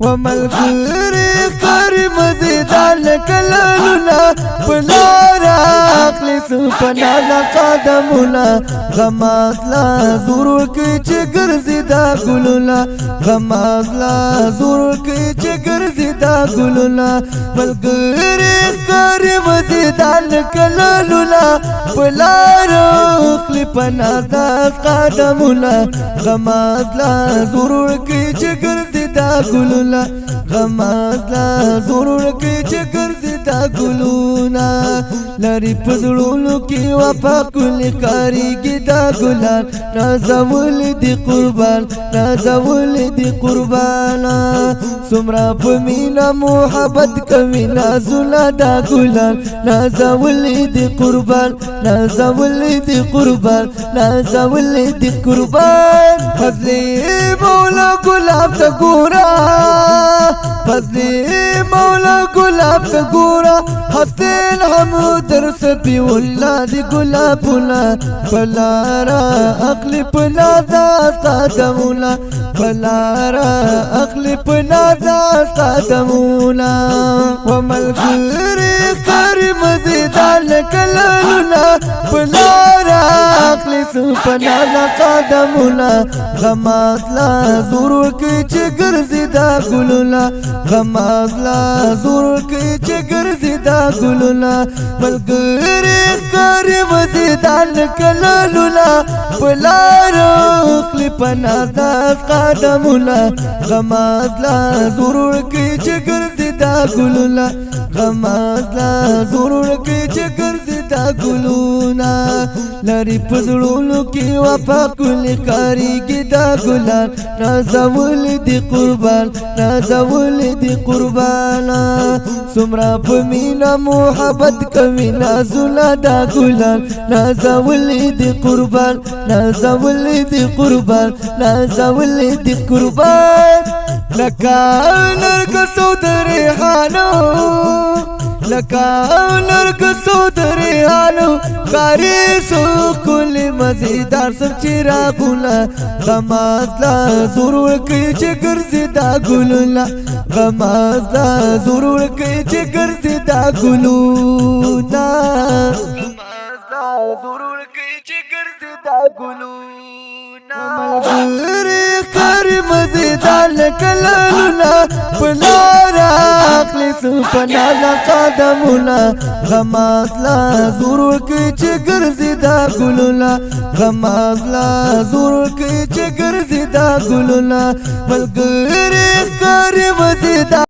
وملګری کاری مزیدار کللونا پلارا اخلص پنانا قدمونا غمازلا ضرور کی چه ګرځي دا ګلونا غمازلا ضرور کی چه ګرځي دا ګلونا ملګری کاری مزیدار کللونا پلارا اخلص پنانا قدمونا غمازلا ضرور کی چه ګرځي دا ګلونا غمازلا ضرور کی چه ګرځي دا ګلونا لری پزړونو کې وفا کلی کاریږي دا ګلان نازول دي قربان نازول دي قربانا سمرا په مینا محبت کوي نازولا دا ګلان نازول دي قربان نازول دي قربان نازول دي قربان فضل مولا ګلاب ته ګورا فضل مولا ګلاب ته ګورا حسین هم درس پی والله دی ګلابونا فلارا عقل پنا داس قدمونا فلارا عقل پنا داس قدمونا وملګری کاری مزیدار کللونا فلارا عقل پنا قدمونا غمازلا ضرور کی چه ګرځي دا ګلونا غمازلا ضرور کی چه ګرځي دا ګلونا ملګری کاری مزیدار کللونا پلارو خلی پنا داس قدمونا غمازلا ضرور کی چه ګرځي دا ګلونا غمازلا ضرور کی چه ګرځي دا ګلونا لری پزړونو کې وفا کلی کاریږي دا ګلان نازول دي قربان نازول دي قربانا سمرا په مینا محبت کوي نازولا دا ګلان نازول دي قربان نازول دي قربان نازول دي قربان لکا نرګ سودري حانو لکا نرګ سودري حانو کاری سو کل مزیدار سب چراغونا غمازلا ضرور کی چه ګرځي دا ګلونا غمازلا ضرور کی چه ګرځي دا ګلونا غمازلا ضرور کی چه ګرځي دا ګلونا ملګری کاری مزیدار کللونا پلارا اخلص پنانا قدمونا غمازلا ضرور کی چه ګرځي دا ګلونا غمازلا ضرور کی چه ګرځي دا ګلونا ملګری کاری مزیدار